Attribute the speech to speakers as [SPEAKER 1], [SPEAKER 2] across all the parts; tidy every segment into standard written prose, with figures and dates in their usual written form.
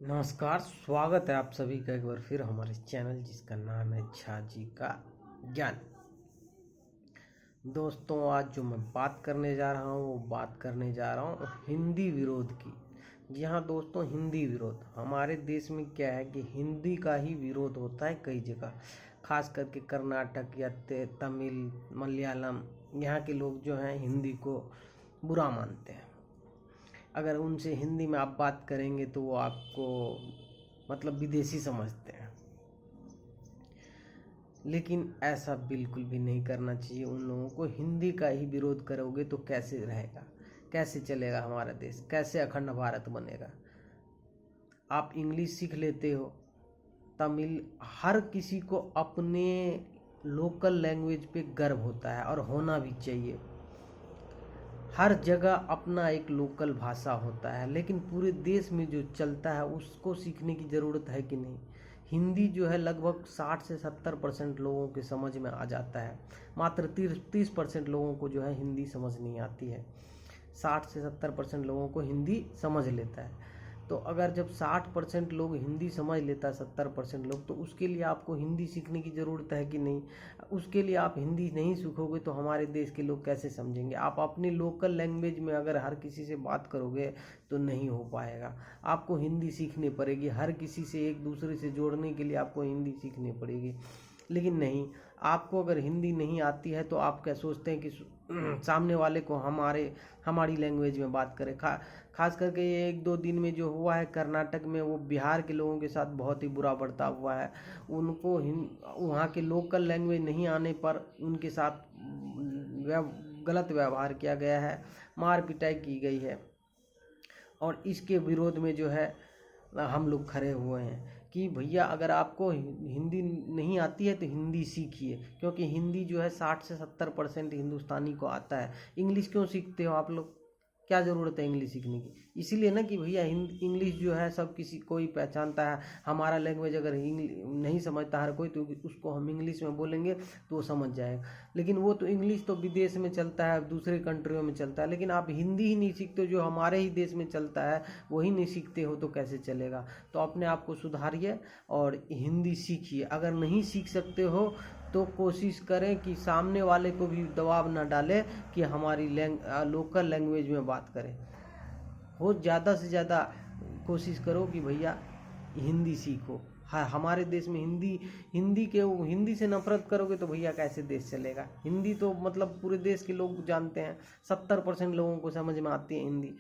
[SPEAKER 1] नमस्कार, स्वागत है आप सभी का एक बार फिर हमारे चैनल जिसका नाम है झा जी का ज्ञान। दोस्तों, आज जो मैं बात करने जा रहा हूँ वो बात करने जा रहा हूँ हिंदी विरोध की। जी हाँ दोस्तों, हिंदी विरोध हमारे देश में क्या है कि हिंदी का ही विरोध होता है कई जगह, खास करके कर्नाटक या तमिल, मलयालम। यहाँ के लोग जो हैं हिंदी को बुरा मानते हैं। अगर उनसे हिंदी में आप बात करेंगे तो वो आपको मतलब विदेशी समझते हैं। लेकिन ऐसा बिल्कुल भी नहीं करना चाहिए। उन लोगों को हिंदी का ही विरोध करोगे तो कैसे रहेगा, कैसे चलेगा हमारा देश, कैसे अखंड भारत बनेगा। आप इंग्लिश सीख लेते हो, तमिल, हर किसी को अपने लोकल लैंग्वेज पे गर्व होता है और होना भी चाहिए। हर जगह अपना एक लोकल भाषा होता है, लेकिन पूरे देश में जो चलता है उसको सीखने की ज़रूरत है कि नहीं। हिंदी जो है लगभग 60 से 70% लोगों के समझ में आ जाता है। मात्र 30% लोगों को जो है हिंदी समझ नहीं आती है। 60 से 70% लोगों को हिंदी समझ लेता है। तो अगर जब 60% लोग हिंदी समझ लेता है, 70% लोग, तो उसके लिए आपको हिंदी सीखने की ज़रूरत है कि नहीं। उसके लिए आप हिंदी नहीं सीखोगे तो हमारे देश के लोग कैसे समझेंगे। आप अपनी लोकल लैंग्वेज में अगर हर किसी से बात करोगे तो नहीं हो पाएगा। आपको हिंदी सीखनी पड़ेगी, हर किसी से एक दूसरे से जोड़ने के लिए आपको हिंदी सीखनी पड़ेगी। लेकिन नहीं, आपको अगर हिंदी नहीं आती है तो आप क्या सोचते हैं कि सामने वाले को हमारी लैंग्वेज में बात करें। खास करके ये 1-2 दिन में जो हुआ है कर्नाटक में, वो बिहार के लोगों के साथ बहुत ही बुरा बर्ताव हुआ है। उनको वहाँ के लोकल लैंग्वेज नहीं आने पर उनके साथ गलत व्यवहार किया गया है, मार पिटाई की गई है। और इसके विरोध में जो है हम लोग खड़े हुए हैं कि भैया अगर आपको हिंदी नहीं आती है तो हिंदी सीखिए, क्योंकि हिंदी जो है 60 से 70% हिंदुस्तानी को आता है। इंग्लिश क्यों सीखते हो आप लोग, क्या ज़रूरत है इंग्लिश सीखने की। इसीलिए ना कि भैया इंग्लिश जो है सब कोई पहचानता है। हमारा लैंग्वेज अगर नहीं समझता हर कोई तो उसको हम इंग्लिश में बोलेंगे तो वो समझ जाएगा। लेकिन वो तो इंग्लिश तो विदेश में चलता है, दूसरे कंट्रियों में चलता है, लेकिन आप हिंदी ही नहीं सीखते हो जो हमारे ही देश में चलता है, वही नहीं सीखते हो तो कैसे चलेगा। तो अपने आप को सुधारिए और हिंदी सीखिए। अगर नहीं सीख सकते हो तो कोशिश करें कि सामने वाले को भी दबाव ना डालें कि हमारी लोकल लैंग्वेज में बात करें। हो ज़्यादा से ज़्यादा कोशिश करो कि भैया हिंदी सीखो। हाँ, हमारे देश में हिंदी से नफरत करोगे तो भैया कैसे देश चलेगा। हिंदी तो मतलब पूरे देश के लोग जानते हैं, 70% लोगों को समझ में आती है हिंदी।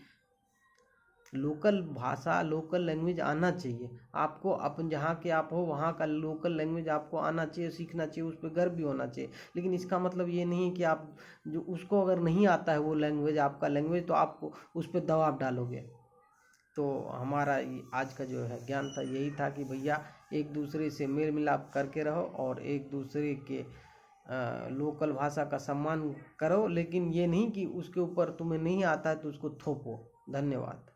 [SPEAKER 1] लोकल भाषा, लोकल लैंग्वेज आना चाहिए आपको। अपन जहाँ के आप हो वहाँ का लोकल लैंग्वेज आपको आना चाहिए, सीखना चाहिए, उस पर गर्व भी होना चाहिए। लेकिन इसका मतलब ये नहीं है कि आप जो उसको अगर नहीं आता है वो लैंग्वेज, आपका लैंग्वेज, तो आप उस पर दबाव डालोगे। तो हमारा आज का जो है ज्ञान था, यही था कि भैया एक दूसरे से मेल मिलाप करके रहो और एक दूसरे के लोकल भाषा का सम्मान करो। लेकिन ये नहीं कि उसके ऊपर तुम्हें नहीं आता है तो उसको थोपो। धन्यवाद।